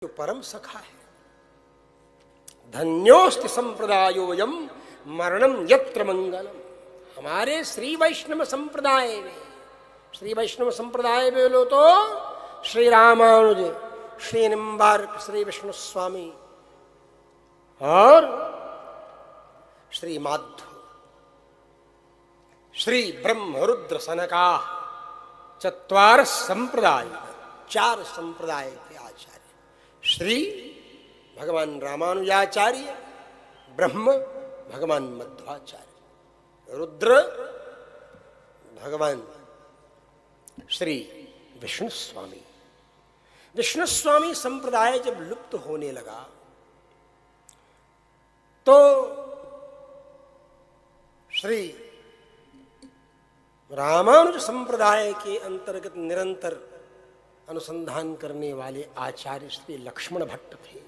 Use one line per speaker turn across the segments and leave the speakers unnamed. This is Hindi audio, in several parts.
जो परम सखा है। धन्योस्ति संप्रदायोयम मरणम यत्र मंगलम। हमारे श्री वैष्णव संप्रदाय में, श्री वैष्णव संप्रदाय में लो तो श्री रामानुज, श्री निम्बार्क, श्री विष्णु स्वामी और श्री माधव, श्री ब्रह्मरुद्र सनका, चत्वार संप्रदाय, चार संप्रदाय के आचार्य श्री भगवान रामानुजाचार्य, ब्रह्म भगवान मध्वाचार्य, रुद्र भगवान श्री विष्णु स्वामी। विष्णु स्वामी संप्रदाय जब लुप्त होने लगा तो श्री रामानुज संप्रदाय के अंतर्गत निरंतर अनुसंधान करने वाले आचार्य श्री लक्ष्मण भट्ट थे।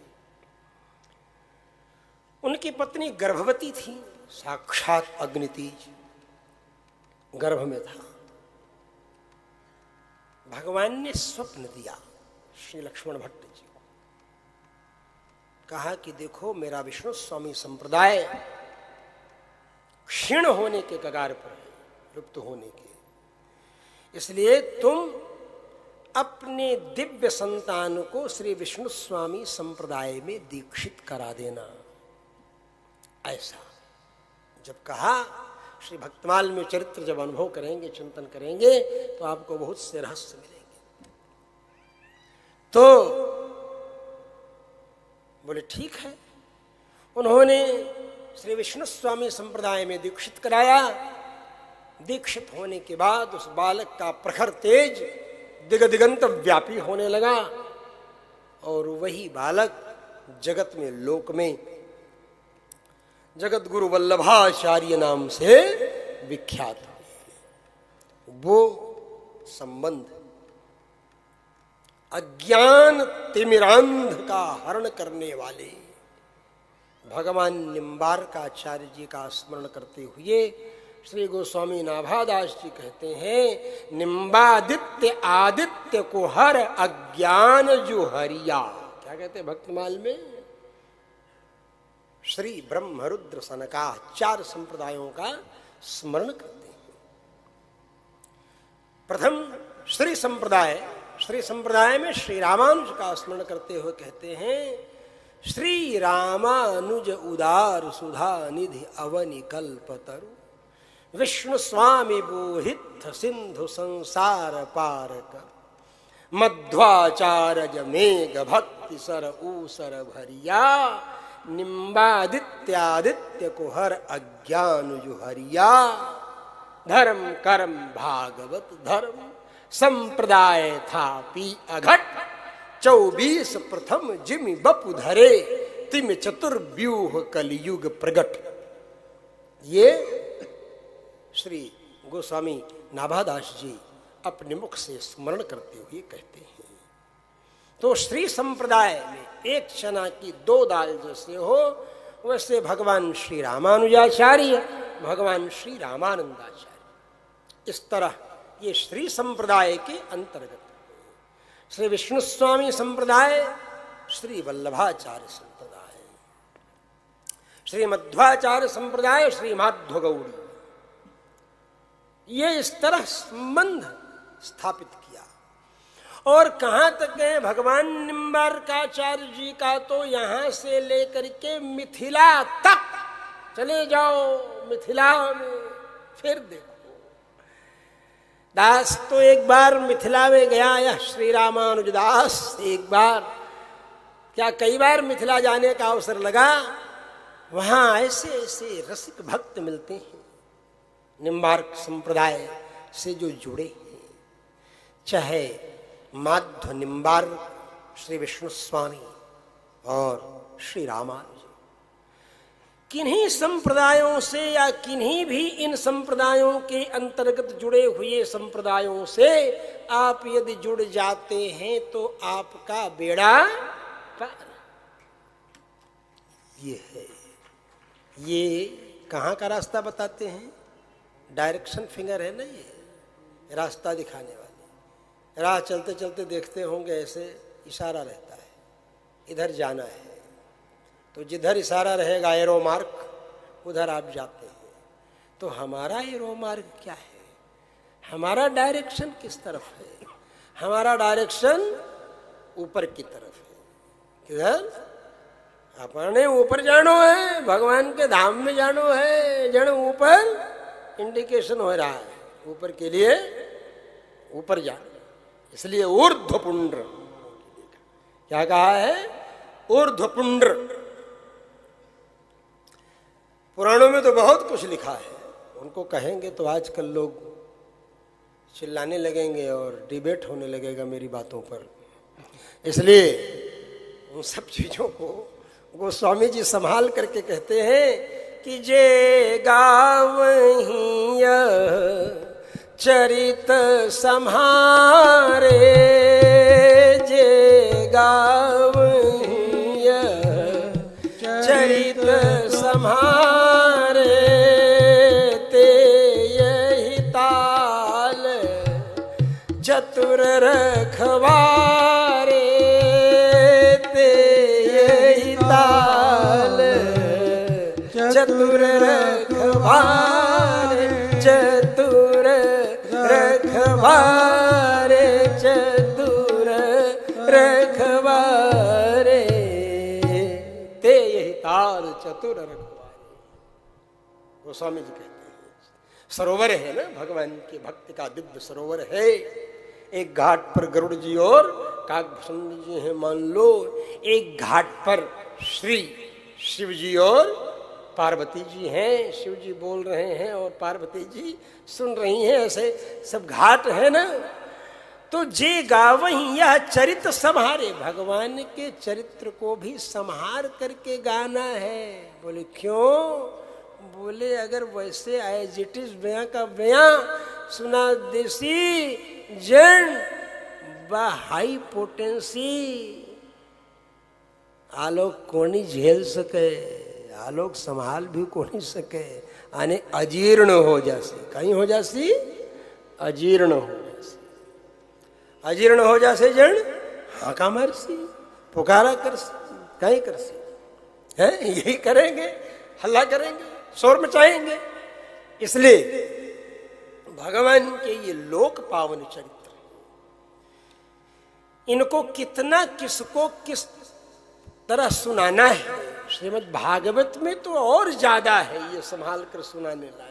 उनकी पत्नी गर्भवती थी, साक्षात अग्नितेज गर्भ में था। भगवान ने स्वप्न दिया श्री लक्ष्मण भट्ट जी को, कहा कि देखो मेरा विष्णु स्वामी संप्रदाय क्षीण होने के कगार पर है, लुप्त होने के, इसलिए तुम अपने दिव्य संतान को श्री विष्णु स्वामी संप्रदाय में दीक्षित करा देना। ऐसा जब कहा, श्री भक्तमाल में चरित्र जब अनुभव करेंगे, चिंतन करेंगे तो आपको बहुत से रहस्य मिलेंगे। तो बोले ठीक है। उन्होंने श्री विष्णु स्वामी संप्रदाय में दीक्षित कराया। दीक्षित होने के बाद उस बालक का प्रखर तेज दिग दिगंत व्यापी होने लगा और वही बालक जगत में, लोक में जगत गुरु वल्लभाचार्य नाम से विख्यात हुए। वो संबंध अज्ञान तिमिरांध का हरण करने वाले भगवान निम्बार्काचार्य जी का स्मरण करते हुए श्री गोस्वामी नाभादास जी कहते हैं, निम्बादित्य आदित्य को हर अज्ञान जो हरिया। क्या कहते हैं भक्तमाल में? श्री ब्रह्मरुद्र सनका, चार संप्रदायों का स्मरण करते हैं। प्रथम श्री संप्रदाय में श्री रामानुज का स्मरण करते हुए कहते हैं, श्री रामानुज उदार सुधा निधि अवनि कल्पतरु, विष्णु स्वामी बोहित सिंधु संसार पारक, मध्वाचार्य मेघ भक्ति सर ऊसर भरिया, निम्बादित्यादित्य को हर अज्ञान जो हरिया, धर्म कर्म भागवत धर्म संप्रदाय था पी अघट, 24 प्रथम जिमि बपु धरे, तिम चतुर्व्यूह कलियुग प्रगट। ये श्री गोस्वामी नाभादास जी अपने मुख से स्मरण करते हुए कहते हैं। तो श्री संप्रदाय में एक चना की दो दाल जैसे हो, वैसे भगवान श्री रामानुजाचार्य, भगवान श्री रामानंदाचार्य, इस तरह ये श्री संप्रदाय के अंतर्गत। श्री विष्णु स्वामी संप्रदाय, श्री वल्लभाचार्य संप्रदाय, श्री मध्वाचार्य संप्रदाय, श्री माधव गौड़ी, ये इस तरह संबंध स्थापित किया। और कहां तक गए भगवान निम्बार्काचार्य जी का, तो यहां से लेकर के मिथिला तक चले जाओ। मिथिला में फिर देखो, दास तो एक बार मिथिला में गया, यह श्री रामानुज दास एक बार क्या कई बार मिथिला जाने का अवसर लगा। वहां ऐसे ऐसे रसिक भक्त मिलते हैं निम्बार्क संप्रदाय से जो जुड़े हैं, चाहे माध्व निम्बार्क श्री विष्णु स्वामी और श्री रामानुज, किन्हीं संप्रदायों से या किन्हीं भी इन संप्रदायों के अंतर्गत जुड़े हुए संप्रदायों से आप यदि जुड़ जाते हैं तो आपका बेड़ा पार। ये है, ये कहाँ का रास्ता बताते हैं? डायरेक्शन फिंगर है ना, ये रास्ता दिखाने वाले। राह चलते चलते देखते होंगे ऐसे इशारा रहता है, इधर जाना है, तो जिधर इशारा रहेगा एरो मार्क उधर आप जाते हैं। तो हमारा एरो मार्क क्या है? हमारा डायरेक्शन किस तरफ है? हमारा डायरेक्शन ऊपर की तरफ है। किधर? अपने ऊपर जानो है, भगवान के धाम में जानो है। जन ऊपर इंडिकेशन हो रहा है, ऊपर के लिए ऊपर जाना। इसलिए ऊर्ध्वपुंड्र क्या कहा है? ऊर्ध्वपुंड्र। पुराणों में तो बहुत कुछ लिखा है, उनको कहेंगे तो आजकल लोग चिल्लाने लगेंगे और डिबेट होने लगेगा मेरी बातों पर। इसलिए उन सब चीजों को गोस्वामी जी संभाल करके कहते हैं कि जे गावहीं चरित सम्हारे, जे गावहीं चरित सम्हारे, ते यही ताल चतुर रखवारे, ते यही ताल चतुर रखवारे, चतुर रखवारे, चतुर रखवारे, ते यही ताल चतुर रखवारे। गोस्वामी जी कहते हैं सरोवर है ना, भगवान की भक्ति का दिव्य सरोवर है। एक घाट पर गरुड़ जी और काकभूषण जी हैं मान लो, एक घाट पर श्री शिव जी और पार्वती जी हैं। शिव जी बोल रहे हैं और पार्वती जी सुन रही हैं, ऐसे सब घाट है ना। तो जे गावहीं यह चरित्र संहारे, भगवान के चरित्र को भी संहार करके गाना है। बोले क्यों? बोले अगर वैसे एज इट इज बयां का बयां सुना देसी जन हाई पोटेंसी आलोक कोनी झेल सके, आलोक संभाल भी कोनी सके, आने अजीर्ण हो जासी। कहीं हो जासी? अजीर्ण हो जासी। अजीर्ण हो जासे जन हाका मारसी, पुकारा करसी, कहीं करसी है, यही करेंगे, हल्ला करेंगे, शोर मचाएंगे। इसलिए भगवान के ये लोक पावन चरित्र, इनको कितना किसको किस तरह सुनाना है, श्रीमद् भागवत में तो और ज्यादा है ये संभाल कर सुनाने लायक।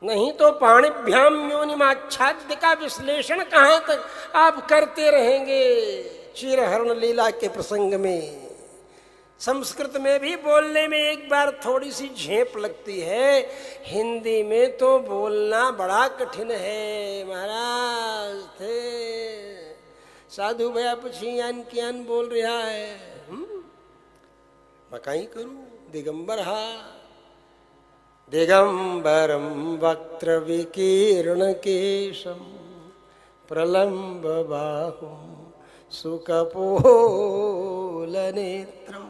नहीं तो पाणिभ्याम योनिमाच्छाद्य का विश्लेषण कहां तक आप करते रहेंगे चिरहरण लीला के प्रसंग में। संस्कृत में भी बोलने में एक बार थोड़ी सी झेप लगती है, हिंदी में तो बोलना बड़ा कठिन है। महाराज थे साधु भैया पूछी यान कियान बोल रहा है, मैं कहीं करूं? दिगंबर हा दिगंबरम वक्त्र विकीर्ण केशम प्रलंब बाहुम सुकपोल नेत्रम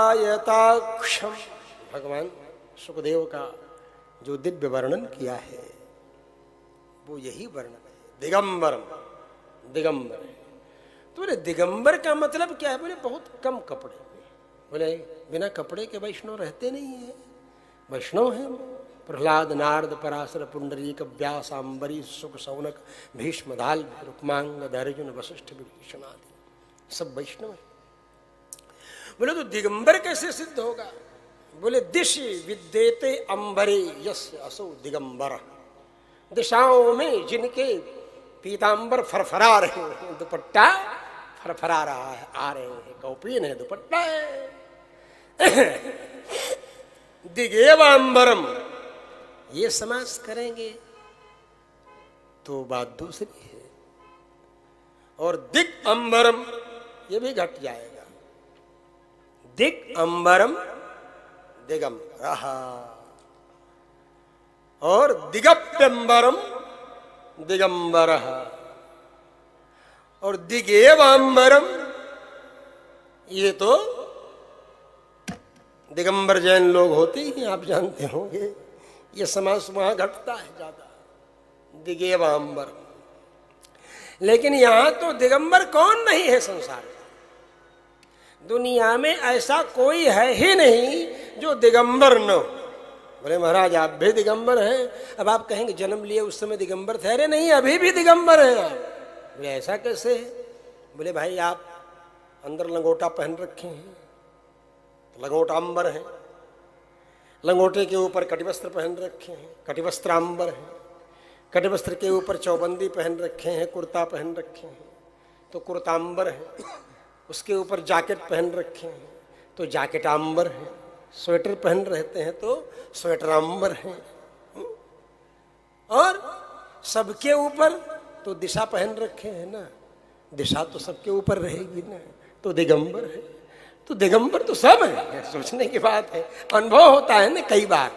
चार्वायताक्षम। भगवान सुखदेव का जो दिव्य वर्णन किया है वो यही वर्णन है, दिगंबरम। दिगंबर तो बोले दिगंबर का मतलब क्या है? बोले बहुत कम कपड़े में। बोले बिना कपड़े के वैष्णव रहते नहीं है, वैष्णव है। प्रहलाद नारद पराशर पुंडरीक व्यास अम्बरीश सुख सौनक भीष्म दाल रुक्मांग अर्जुन वशिष्ठ विभीषण आदि सब वैष्णव है। बोले तो दिगंबर कैसे सिद्ध होगा? बोले दिशि विद्येते अंबरे यस्य असो दिगंबर। दिशाओं में जिनके पीतांबर फरफरा रहे हैं, दुपट्टा फरफरा रहा है, आ रहे हैं, कौपीन है, दुपट्टा है। दिगेवांबरम ये समास करेंगे तो बात दूसरी है, और दिग अंबरम ये भी घट जाएगा। दिग अंबरम दिगंबर और दिगप्यंबरम दिगंबर और दिगेवांबरम ये तो दिगंबर जैन लोग होते ही आप जानते होंगे, ये समास वहां घटता है ज्यादा। दिगेवांबरम लेकिन यहां तो दिगंबर कौन नहीं है संसार में? दुनिया में ऐसा कोई है ही नहीं जो दिगंबर न हो। बोले महाराज आप भी दिगंबर हैं। अब आप कहेंगे जन्म लिए उस समय दिगंबर थे। अरे नहीं, अभी भी दिगंबर हैं आप। बोले ऐसा कैसे है? बोले भाई आप अंदर लंगोटा पहन रखे हैं, लंगोटा अंबर है, लंगोटे के ऊपर कटिवस्त्र पहन रखे हैं, कटिवस्त्र अंबर है, कटिवस्त्र के ऊपर चौबंदी पहन रखे हैं, कुर्ता पहन रखे हैं तो कुर्तांबर है, उसके ऊपर जैकेट पहन रखे हैं तो जैकेट अंबर है, स्वेटर पहन रहते हैं तो स्वेटर अंबर है, और सबके ऊपर तो दिशा पहन रखे हैं ना, दिशा तो सबके ऊपर रहेगी ना, तो दिगंबर है। तो दिगंबर तो सब है, सोचने की बात है। अनुभव होता है ना, कई बार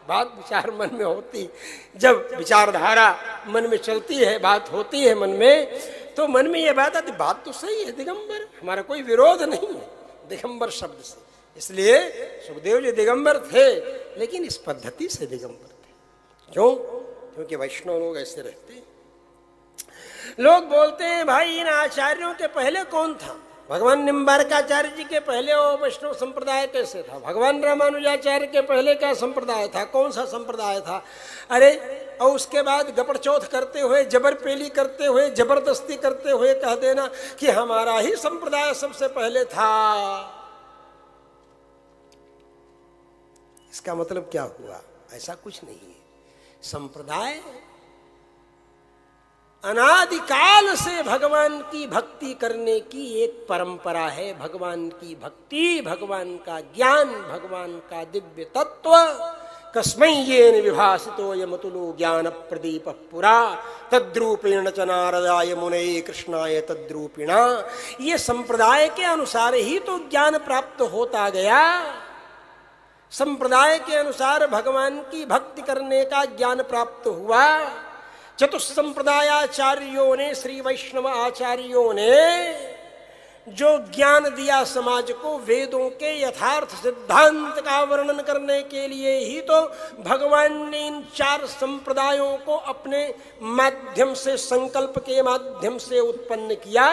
बात विचार मन में होती, जब विचारधारा मन में चलती है, बात होती है मन में, तो मन में ये बात आती, बात तो सही है, दिगंबर, हमारा कोई विरोध नहीं है दिगंबर शब्द से। इसलिए सुखदेव जी दिगंबर थे, लेकिन इस पद्धति से दिगंबर थे। क्यों? क्योंकि वैष्णव लोग ऐसे रहते हैं। लोग बोलते हैं भाई इन आचार्यों के पहले कौन था? भगवान निम्बारकाचार्य जी के पहले वो वैष्णव संप्रदाय कैसे था? भगवान रामानुजाचार्य के पहले क्या संप्रदाय था? कौन सा संप्रदाय था? अरे और उसके बाद गपड़चौथ करते हुए, जबरपेली करते हुए, जबरदस्ती करते हुए कह देना कि हमारा ही संप्रदाय सबसे पहले था। इसका मतलब क्या हुआ? ऐसा कुछ नहीं है। संप्रदाय अनादिकाल से भगवान की भक्ति करने की एक परंपरा है। भगवान की भक्ति, भगवान का ज्ञान, भगवान का दिव्य तत्व, कस्मै येन विभासितो यमतुलो ज्ञान प्रदीप पुरा तद्रूपेण च नारदाय मुनये कृष्णाय तद्रूपिणा। ये संप्रदाय के अनुसार ही तो ज्ञान प्राप्त होता गया। संप्रदाय के अनुसार भगवान की भक्ति करने का ज्ञान प्राप्त हुआ। चतुस्संप्रदायाचार्यों ने, श्री वैष्णव आचार्यों ने जो ज्ञान दिया समाज को, वेदों के यथार्थ सिद्धांत का वर्णन करने के लिए ही तो भगवान ने इन चार संप्रदायों को अपने माध्यम से, संकल्प के माध्यम से उत्पन्न किया।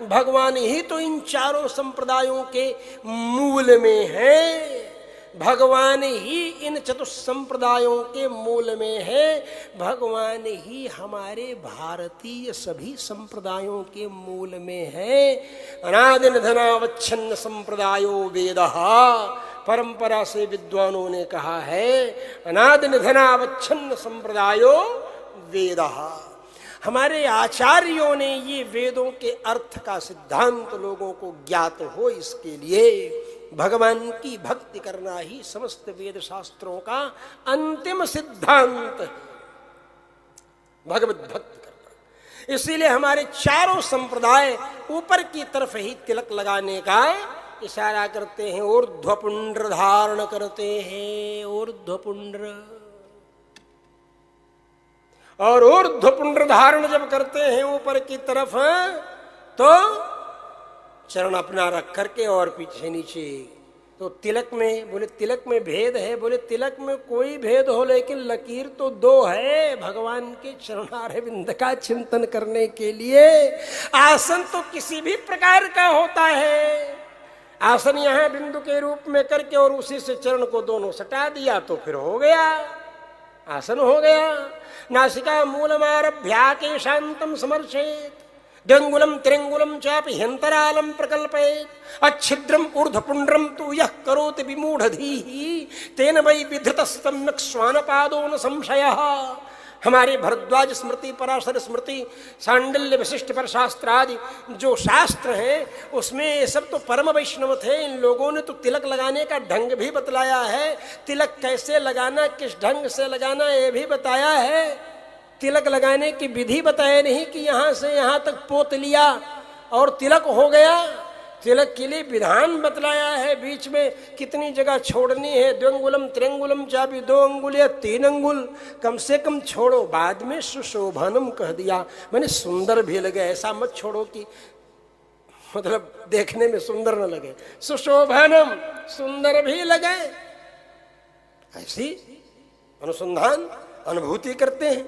भगवान ही तो इन चारों संप्रदायों के मूल में है। भगवान ही इन चतुस्संप्रदायों के मूल में है। भगवान ही हमारे भारतीय सभी संप्रदायों के मूल में है। अनादि निधनावच्छिन्न संप्रदायो वेदः, परंपरा से विद्वानों ने कहा है, अनादि निधनावच्छिन्न संप्रदायो वेदः। हमारे आचार्यों ने ये वेदों के अर्थ का सिद्धांत लोगों को ज्ञात हो, इसके लिए भगवान की भक्ति करना ही समस्त वेद शास्त्रों का अंतिम सिद्धांत है, भगवत भक्ति करना। इसीलिए हमारे चारों संप्रदाय ऊपर की तरफ ही तिलक लगाने का इशारा करते हैं, ऊर्ध्वपुंड्र धारण करते हैं, ऊर्ध्वपुंड्र। और ऊर्ध्वपुंड्र धारण जब करते हैं ऊपर की तरफ, तो चरण अपना रख करके और पीछे नीचे। तो तिलक में, बोले तिलक में भेद है? बोले तिलक में कोई भेद हो, लेकिन लकीर तो दो है। भगवान के चरणारविंद का चिंतन करने के लिए आसन तो किसी भी प्रकार का होता है। आसन यहाँ बिंदु के रूप में करके और उसी से चरण को दोनों सटा दिया तो फिर हो गया, आसन हो गया। नासिका मूलमारभ्या शांतम समर्चेत, द्यंगुलम त्रिंगुलम चापि ह्यंतरालम प्रकल्पयेत्, अच्छिद्रम ऊर्ध्वपुंड्रम तु यः करोति विमूढ़धीः तेन वै विधृतः सम्यक् श्वानपादो न संशयः। हमारे भरद्वाज स्मृति, पराशर स्मृति, सांडिल्य विशिष्ट पर शास्त्र आदि जो शास्त्र हैं उसमें ये सब तो परम वैष्णव थे। इन लोगों ने तो तिलक लगाने का ढंग भी बतलाया है, तिलक कैसे लगाना, किस ढंग से लगाना ये भी बताया है। तिलक लगाने की विधि बताया नहीं कि यहाँ से यहाँ तक पोत लिया और तिलक हो गया। तिलक के लिए विधान बतलाया है, बीच में कितनी जगह छोड़नी है। द्वंगुलम त्रिंगुलम चापि 2 अंगुल या 3 अंगुल कम से कम छोड़ो। बाद में सुशोभनम कह दिया, मैंने सुंदर भी लगे। ऐसा मत छोड़ो कि मतलब देखने में सुंदर न लगे, सुशोभनम सुंदर भी लगे। ऐसी अनुसंधान अनुभूति करते हैं।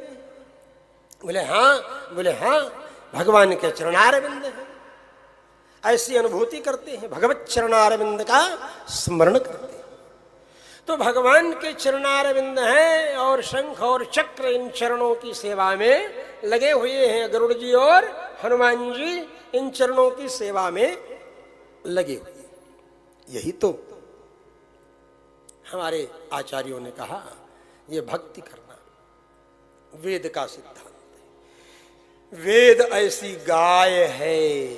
बोले हाँ, बोले हाँ। भगवान के चरणारविंद हैं, ऐसी अनुभूति करते हैं, भगवत चरणारविंद का स्मरण करते हैं। तो भगवान के चरणारविंद हैं और शंख और चक्र इन चरणों की सेवा में लगे हुए हैं। गरुड़ जी और हनुमान जी इन चरणों की सेवा में लगे हुए हैं। यही तो हमारे आचार्यों ने कहा, ये भक्ति करना वेद का सिद्धांत है। वेद ऐसी गाय है,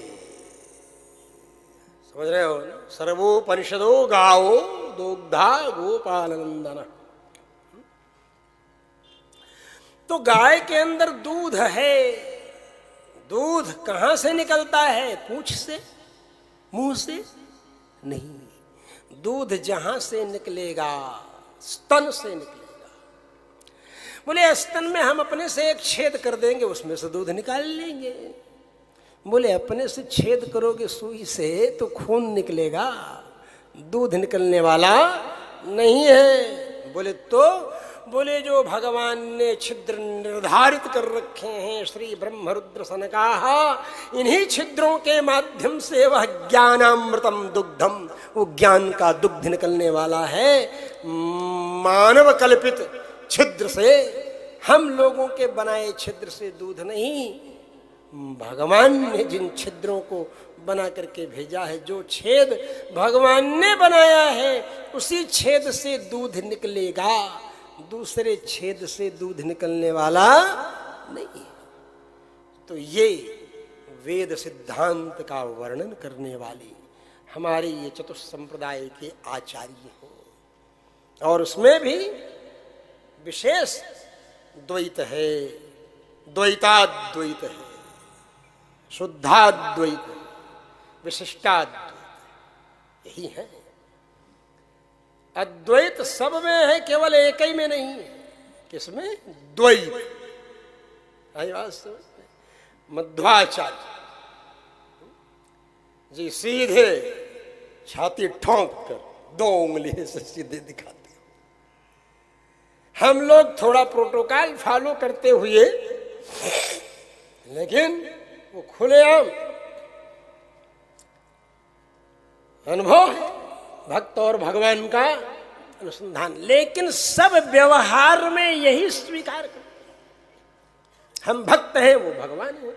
समझ रहे हो ना? सर्वोपनिषदो गाओ दुग्धा गोपालनंदन। तो गाय के अंदर दूध है। दूध कहां से निकलता है? पूंछ से, मुंह से नहीं। दूध जहां से निकलेगा, स्तन से निकलेगा। बोले स्तन में हम अपने से एक छेद कर देंगे, उसमें से दूध निकाल लेंगे। बोले अपने से छेद करोगे सुई से तो खून निकलेगा, दूध निकलने वाला नहीं है। बोले तो बोले जो भगवान ने छिद्र निर्धारित कर रखे हैं, श्री ब्रह्म रुद्र सनकाः, इन्हीं छिद्रों के माध्यम से वह ज्ञानामृतम दुग्धम, वो ज्ञान का दुग्ध निकलने वाला है। मानव कल्पित छिद्र से, हम लोगों के बनाए छिद्र से दूध नहीं। भगवान ने जिन छिद्रों को बना करके भेजा है, जो छेद भगवान ने बनाया है उसी छेद से दूध निकलेगा, दूसरे छेद से दूध निकलने वाला नहीं। तो ये वेद सिद्धांत का वर्णन करने वाली हमारे ये चतुष्संप्रदाय के आचार्य हैं। और उसमें भी विशेष द्वैत है, द्वैताद्वैत है, शुद्धाद्वैत, विशिष्टाद्वैत, यही है। अद्वैत सब में है, केवल एक ही में नहीं है। किसमें? द्वैत। मध्वाचार्य जी सीधे छाती ठोंक कर 2 उंगली से सीधे दिखाते। हम लोग थोड़ा प्रोटोकॉल फॉलो करते हुए, लेकिन वो खुलेआम अनुभव है भक्त और भगवान का अनुसंधान। लेकिन सब व्यवहार में यही स्वीकार करते हैं, हम भक्त हैं, वो भगवान है।